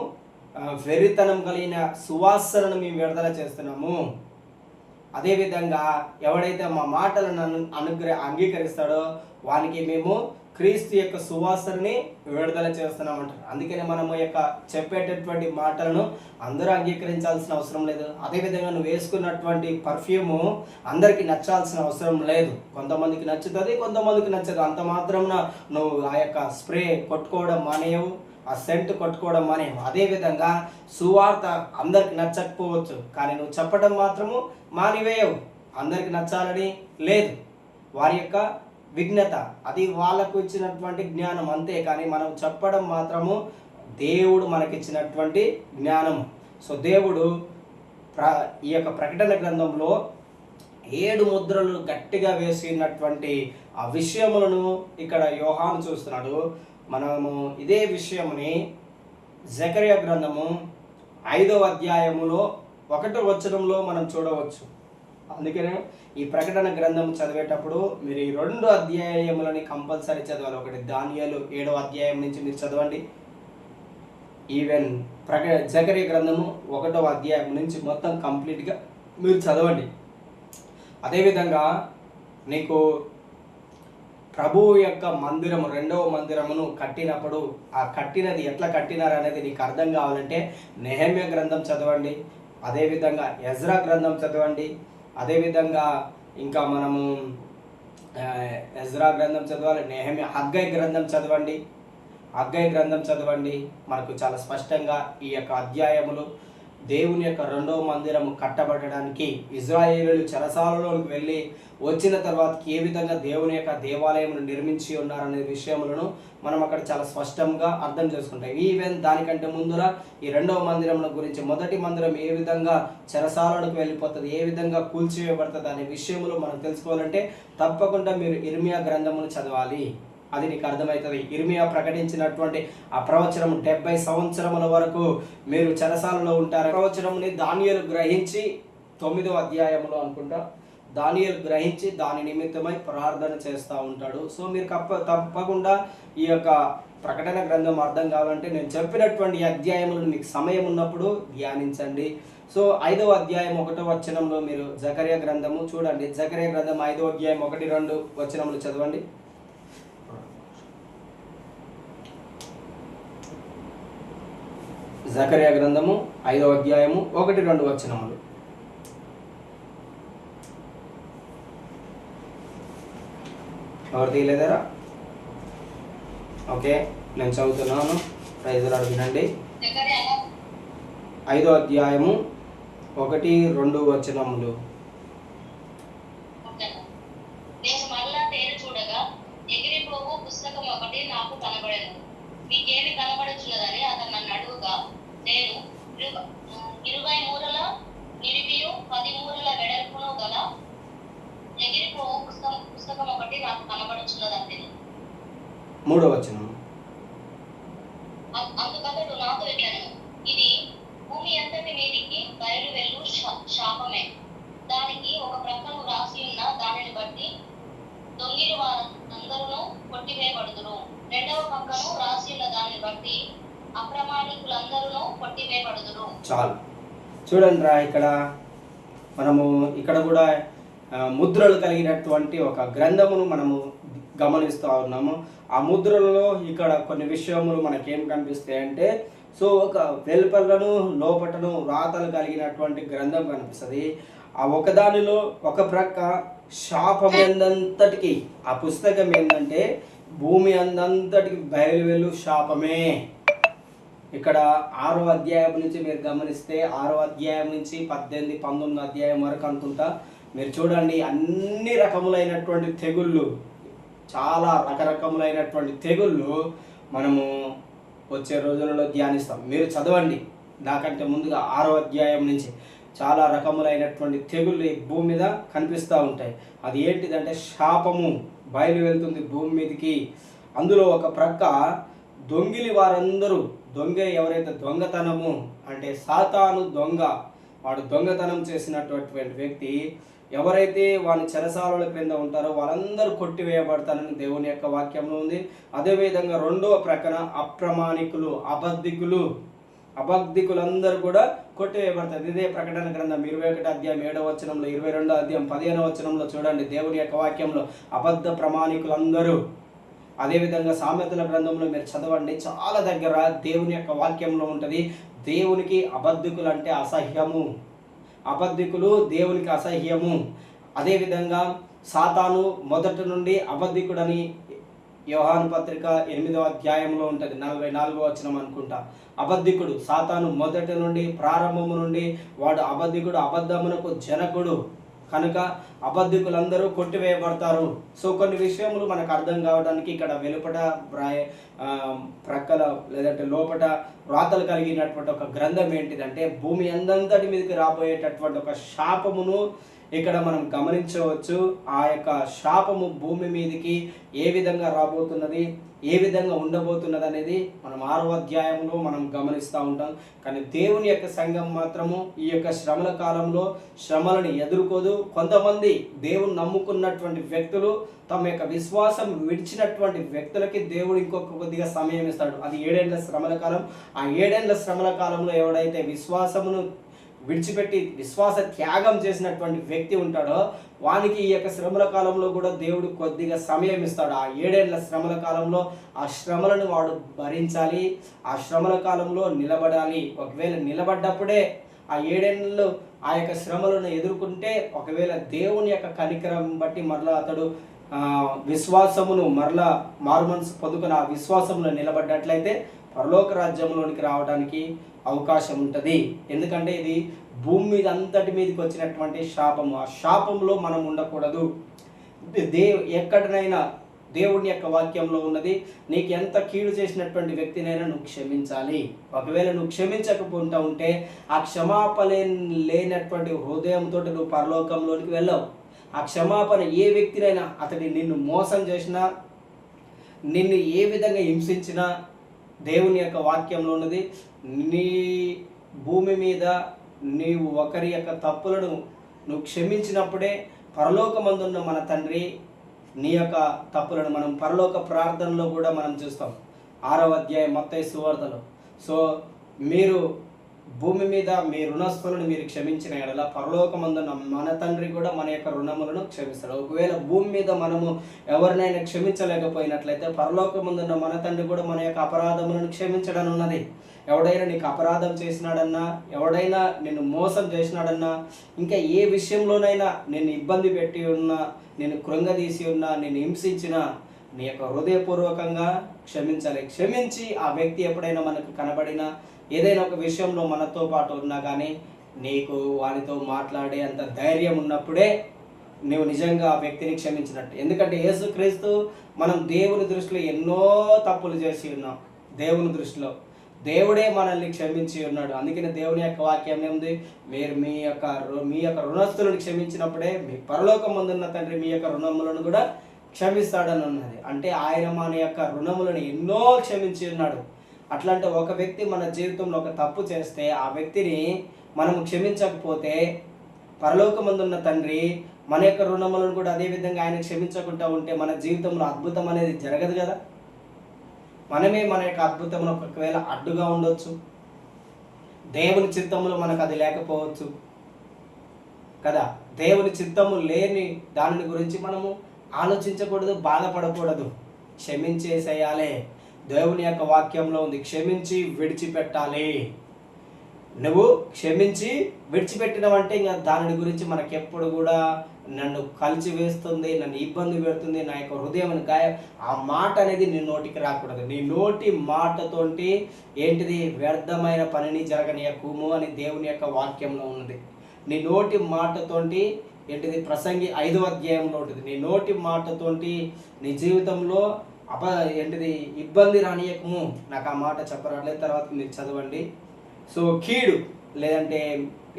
వెర్రితనం కలిగిన సువాసనను మేము విడుదల చేస్తున్నాము. అదేవిధంగా ఎవడైతే మా మాటలను అంగీకరిస్తాడో వానికి మేము క్రీస్తు యొక్క సువాసనని విడుదల చేస్తున్నామంటారు. అందుకనే మనము యొక్క చెప్పేటటువంటి మాటలను అందరూ అంగీకరించాల్సిన అవసరం లేదు. అదేవిధంగా నువ్వు వేసుకున్నటువంటి పర్ఫ్యూము అందరికీ నచ్చాల్సిన అవసరం లేదు. కొంతమందికి నచ్చుతుంది, కొంతమందికి నచ్చదు. అంత మాత్రమున నువ్వు ఆ యొక్క స్ప్రే కొట్టుకోవడం మానేయవు, ఆ సెంట్ కొట్టుకోవడం మానేయవు. అదేవిధంగా సువార్త అందరికి నచ్చకపోవచ్చు, కానీ నువ్వు చెప్పడం మాత్రము మానివేయవు. అందరికి నచ్చాలని లేదు, వారి యొక్క విఘ్నత, అది వాళ్ళకు ఇచ్చినటువంటి జ్ఞానం అంతే. కానీ మనం చెప్పడం మాత్రము దేవుడు మనకిచ్చినటువంటి జ్ఞానము. సో దేవుడు ఈ యొక్క ప్రకటన గ్రంథంలో 7 ముద్రలు గట్టిగా వేసినటువంటి ఆ విషయములను ఇక్కడ యోహాను చూస్తున్నాడు. మనము ఇదే విషయముని జకర్యా గ్రంథము 5వ అధ్యాయములో 1వ వచనంలో మనం చూడవచ్చు. అందుకనే ఈ ప్రకటన గ్రంథం చదివేటప్పుడు మీరు ఈ 2 అధ్యాయములని కంపల్సరీ చదవాలి. ఒకటి దానియేలు 7వ అధ్యాయం నుంచి మీరు చదవండి. ఈవెన్ జకర్యా గ్రంథము 1వ అధ్యాయం నుంచి మొత్తం కంప్లీట్గా మీరు చదవండి. అదేవిధంగా నీకు ప్రభువు యొక్క మందిరము, 2వ మందిరమును కట్టినప్పుడు ఆ కట్టినది ఎట్లా కట్టినారు అనేది నీకు అర్థం కావాలంటే నెహెమ్యా గ్రంథం చదవండి, అదేవిధంగా ఎజ్రా గ్రంథం చదవండి, అదేవిధంగా ఇంకా మనము ఎజ్రా గ్రంథం చదవాలి, హగ్గై గ్రంథం చదవండి. మనకు చాలా స్పష్టంగా ఈ యొక్క అధ్యాయములు దేవుని యొక్క 2వ మందిరము కట్టబడడానికి ఇజ్రాయేలీయులు చెరసాలలోకి వెళ్ళి వచ్చిన తర్వాత ఏ విధంగా దేవుని యొక్క దేవాలయమును నిర్మించి ఉన్నారనే విషయములను మనం అక్కడ చాలా స్పష్టంగా అర్థం చేసుకుంటాం. ఈవెన్ దానికంటే ముందుగా ఈ 2వ మందిరం గురించి, మొదటి మందిరం ఏ విధంగా చెరసాలకు వెళ్ళిపోతుంది, ఏ విధంగా కూల్చివేయబడుతుంది అనే విషయములు మనం తెలుసుకోవాలంటే తప్పకుండా మీరు ఇర్మియా గ్రంథమును చదవాలి. అది నీకు అర్థమవుతుంది. ఇర్మియా ప్రకటించినటువంటి ఆ ప్రవచనం 70 సంవత్సరముల వరకు మీరు చెరసాలలో ఉంటారు. ప్రవచనముని దానియేలు గ్రహించి 9వ అధ్యాయంలో అనుకుంటా దానియేలు గ్రహించి దాని నిమిత్తమై ప్రార్థన చేస్తూ ఉంటాడు. సో మీరు తప్పకుండా ఈ యొక్క ప్రకటన గ్రంథం అర్థం కావాలంటే నేను చెప్పినటువంటి అధ్యాయములను మీకు సమయం ఉన్నప్పుడు ధ్యానించండి. సో 5వ అధ్యాయం 1వ వచనంలో మీరు జకర్యా గ్రంథము చూడండి. జకర్యా గ్రంథం 5వ అధ్యాయం 1-2 వచనములు చదవండి. జకర్యా గ్రంథము 5వ అధ్యాయము 1-2 వచనములు. ఎవరు తీయలేదరా? ఓకే, నేను చదువుతున్నాను. ప్రైజ్ లార్డ్, వినండి. 5వ అధ్యాయము 1-2 వచనములు. నేను మరలా తేరు చూడగా ఎగిరిపోవు పుస్తకం ఒకటి నాకు కనబడెను. మీకేమి కనబడుచున్నదని అతను నన్ను అడుగుగా నేను 20 మూరల నిడివియు 10 మూరల వెడల్పును గల ఎగిరిపోవు పుస్తకం ఒకటి నాకు కనబడుచున్నదంటే 3వ వచనం. అందుకతడు నాతో ఇట్లను, ఇది భూమి అంతటి మీదికి బయలు వెళ్ళు శాపమే. దానికి ఒక ప్రక్కను రాసి ఉన్న దానిని బట్టి దొంగిలి వారందరూ కొట్టివేయబడుదురు. 2వ పక్కను రాసి ఉన్న దానిని బట్టి అప్రమాణికులందరూ కొట్టివేయబడుదురు. చాలు. చూడండి రా, ఇక్కడ మనము ఇక్కడ కూడా ముద్రలు కలిగినటువంటి ఒక గ్రంథమును మనము గమనిస్తూ ఉన్నాము. ఆ ముద్రలలో ఇక్కడ కొన్ని విషయములు మనకేం కనిపిస్తాయి అంటే, సో ఒక వెలుపలను లోపటను వ్రాతలు కలిగినటువంటి గ్రంథం కనిపిస్తుంది. ఆ ఒకదానిలో ఒక ప్రక్క శాపం ఎందంతటికి, ఆ పుస్తకం ఏంటంటే భూమి అందంతటికి బయలువెళ్ళు శాపమే. ఇక్కడ 6వ అధ్యాయం నుంచి మీరు గమనిస్తే 6వ అధ్యాయం నుంచి 18, 19 అధ్యాయం వరకు అనుకుంటా మీరు చూడండి, అన్ని రకములైనటువంటి తెగుళ్ళు, చాలా రకరకములైనటువంటి తెగుళ్ళు మనము వచ్చే రోజులలో ధ్యానిస్తాం. మీరు చదవండి, నాకంటే ముందుగా 6వ అధ్యాయం నుంచి చాలా రకములైనటువంటి తెగుళ్ళు ఈ భూమి మీద కనిపిస్తూ ఉంటాయి. అది ఏంటిదంటే శాపము బయలు వెళ్తుంది భూమి మీదకి. అందులో ఒక ప్రక్క దొంగిలి వారందరూ, దొంగ ఎవరైతే దొంగతనము అంటే సాతాను దొంగ, వాడు దొంగతనం చేసినటువంటి వ్యక్తి ఎవరైతే వాని చెరసాల క్రింద ఉంటారో వాళ్ళందరూ కొట్టివేయబడతారని దేవుని యొక్క వాక్యంలో ఉంది. అదేవిధంగా రెండవ ప్రక్కన అప్రమాణికులు, అబద్ధికులందరూ కూడా కొట్టివేయబడతారు. ఇదే ప్రకటన గ్రంథం 21 అధ్యాయం 7వ వచనంలో, 22వ అధ్యాయం 15వ వచనంలో చూడండి దేవుని యొక్క వాక్యంలో అబద్ధ ప్రమాణికులందరూ. అదేవిధంగా సామెతల గ్రంథంలో మీరు చదవండి, చాలా దగ్గర దేవుని యొక్క వాక్యంలో ఉంటుంది, దేవునికి అబద్ధికులు అంటే అసహ్యము, అబద్ధికులు దేవునికి అసహ్యము. అదేవిధంగా సాతాను మొదటి నుండి అబద్ధికుడని యోహాను పత్రిక 8వ అధ్యాయంలో ఉంటుంది, 44వ వచనం అనుకుంటా. అబద్ధికుడు సాతాను మొదటి నుండి, ప్రారంభము నుండి వాడు అబద్ధికుడు, అబద్ధమునకు జనకుడు. కనుక అబద్ధికులందరూ కొట్టివేయబడతారు. సో కొన్ని విషయములు మనకు అర్థం కావడానికి ఇక్కడ వెలుపట ప్రక్కల లేదంటే లోపట వ్రాతలు కలిగినటువంటి ఒక గ్రంథం ఏంటిదంటే భూమి అందంతటి మీదకి రాబోయేటటువంటి ఒక శాపమును ఇక్కడ మనం గమనించవచ్చు. ఆ యొక్క శాపము భూమి మీదకి ఏ విధంగా రాబోతున్నది, ఏ విధంగా ఉండబోతున్నది అనేది మనం 6వ అధ్యాయంలో మనం గమనిస్తూ ఉంటాం. కానీ దేవుని యొక్క సంఘం మాత్రము ఈ యొక్క శ్రమల కాలంలో శ్రమలను ఎదుర్కోదు. కొంతమంది దేవుని నమ్ముకున్నటువంటి వ్యక్తులు తమ యొక్క విశ్వాసం విడిచినటువంటి వ్యక్తులకి దేవుడు ఇంకొక కొద్దిగా సమయం ఇస్తాడు. అది 7 ఏళ్ల శ్రమల కాలం. ఆ 7 ఏళ్ల శ్రమల కాలంలో ఎవడైతే విశ్వాసమును విడిచిపెట్టి విశ్వాస త్యాగం చేసినటువంటి వ్యక్తి ఉంటాడో వానికి ఈ యొక్క శ్రమల కాలంలో కూడా దేవుడు కొద్దిగా సమయం ఇస్తాడు. ఆ 7 ఏళ్ల శ్రమల కాలంలో ఆ శ్రమలను వాడు భరించాలి, ఆ శ్రమల కాలంలో నిలబడాలి. ఒకవేళ నిలబడ్డప్పుడే ఆ 7 ఏళ్ళు ఆ యొక్క శ్రమలను ఎదుర్కొంటే, ఒకవేళ దేవుని యొక్క కనికరం బట్టి మరలా అతడు విశ్వాసమును మరలా మారుమనసు పొందుకుని ఆ విశ్వాసంలో నిలబడ్డట్లయితే పరలోక రాజ్యంలోనికి రావడానికి అవకాశం ఉంటుంది. ఎందుకంటే ఇది భూమి మీద అంతటి మీదకి వచ్చినటువంటి శాపము. ఆ శాపంలో మనం ఉండకూడదు. ఎక్కడనైనా దేవుని యొక్క వాక్యంలో ఉన్నది, నీకు ఎంత కీడు చేసినటువంటి వ్యక్తినైనా నువ్వు క్షమించాలి. ఒకవేళ నువ్వు క్షమించకపోతా ఉంటే ఆ క్షమాపణ లేనటువంటి హృదయంతో నువ్వు పరలోకంలోనికి వెళ్ళవు. ఆ క్షమాపణ ఏ వ్యక్తినైనా, అతడి నిన్ను మోసం చేసినా, నిన్ను ఏ విధంగా హింసించినా, దేవుని యొక్క వాక్యంలో ఉన్నది, నీ భూమి మీద నీవు ఒకరి యొక్క తప్పులను నువ్వు క్షమించినప్పుడే పరలోకమందున్న మన తండ్రి నీ యొక్క తప్పులను మనం పరలోక ప్రార్థనలో కూడా మనం చూస్తాం. 6వ అధ్యాయం మత్తయి సువార్తలో. సో మీరు భూమి మీద మీ రుణస్థులను మీరు క్షమించిన ఎడల పరలోకమందున్న మన తండ్రి కూడా మన యొక్క రుణములను క్షమిస్తాడు. ఒకవేళ భూమి మీద మనము ఎవరినైనా క్షమించలేకపోయినట్లయితే పరలోకమందున్న మన తండ్రి కూడా మన యొక్క అపరాధములను క్షమించడం ఉన్నది. ఎవడైనా నీకు అపరాధం చేసినాడన్నా, ఎవడైనా నిన్ను మోసం చేసినాడన్నా, ఇంకా ఏ విషయంలోనైనా నిన్ను ఇబ్బంది పెట్టి ఉన్నా, నేను కృంగదీసి ఉన్నా, నేను హింసించినా, నీ యొక్క హృదయపూర్వకంగా క్షమించాలి. క్షమించి ఆ వ్యక్తి ఎప్పుడైనా మనకు కనబడినా, ఏదైనా ఒక విషయంలో మనతో పాటు ఉన్నా కానీ నీకు వారితో మాట్లాడే అంత ధైర్యం ఉన్నప్పుడే నువ్వు నిజంగా ఆ వ్యక్తిని క్షమించినట్టు. ఎందుకంటే యేసుక్రీస్తు మనం దేవుని దృష్టిలో ఎన్నో తప్పులు చేసి ఉన్నాం. దేవుని దృష్టిలో దేవుడే మనల్ని క్షమించి ఉన్నాడు. అందుకని దేవుని యొక్క వాక్యం ఏముంది, మీరు మీ యొక్క రుణస్థులను క్షమించినప్పుడే మీ పరలోకమందున్న తండ్రి మీ యొక్క రుణములను కూడా క్షమిస్తాడని ఉన్నది. అంటే ఆయన మన యొక్క రుణములను ఎన్నో క్షమించి ఉన్నాడు. అట్లాంటి ఒక వ్యక్తి మన జీవితంలో ఒక తప్పు చేస్తే ఆ వ్యక్తిని మనం క్షమించకపోతే పరలోకమందున్న తండ్రి మన యొక్క రుణములను కూడా అదేవిధంగా ఆయన క్షమించకుండా ఉంటే మన జీవితంలో అద్భుతం అనేది జరగదు కదా. మనమే మన యొక్క అద్భుతంలో ఒకవేళ అడ్డుగా ఉండొచ్చు. దేవుని చిత్తములో మనకు అది లేకపోవచ్చు కదా. దేవుని చిత్తము లేని దాని గురించి మనము ఆలోచించకూడదు, బాధపడకూడదు, క్షమించేసేయాలి. దేవుని యొక్క వాక్యంలో ఉంది, క్షమించి విడిచిపెట్టాలి. నువ్వు క్షమించి విడిచిపెట్టినవంటే ఇంకా దాని గురించి మనకెప్పుడు కూడా నన్ను కలిసి వేస్తుంది, నన్ను ఇబ్బంది పెడుతుంది, నా యొక్క హృదయం గాయ, ఆ మాట అనేది నీ నోటికి రాకూడదు. నీ నోటి మాటతోటి ఏంటిది, వ్యర్థమైన పనిని జరగనీయకుము అని దేవుని యొక్క వాక్యంలో ఉన్నది. నీ నోటి మాటతోటి ఏంటిది, ప్రసంగి 5వ అధ్యాయంలో ఉంటుంది. నీ నోటి మాటతోటి నీ జీవితంలో ఏంటిది ఇబ్బంది రానియకము. నాకు ఆ మాట చెప్పరాలేదు, తర్వాత మీరు చదవండి. సో కీడు లేదంటే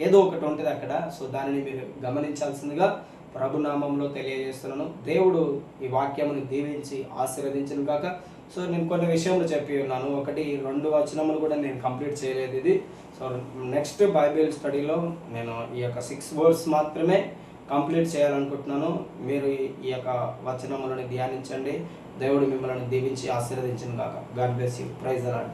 ఏదో ఒకటి ఉంటుంది అక్కడ. సో దానిని మీరు గమనించాల్సిందిగా ప్రభునామంలో తెలియజేస్తున్నాను. దేవుడు ఈ వాక్యమును దీవించి ఆశీర్వదించును గాక. సో నేను కొన్ని విషయములు చెప్పి ఉన్నాను, 1-2 వచనములు కూడా నేను కంప్లీట్ చేయలేదు ఇది. సో నెక్స్ట్ బైబిల్ స్టడీలో నేను ఈ యొక్క 6 వర్డ్స్ మాత్రమే కంప్లీట్ చేయాలనుకుంటున్నాను. మీరు ఈ యొక్క వచనములను ధ్యానించండి. దేవుడు మిమ్మల్ని దీవించి ఆశీర్వదించును గాక. God bless you. Praise the lord.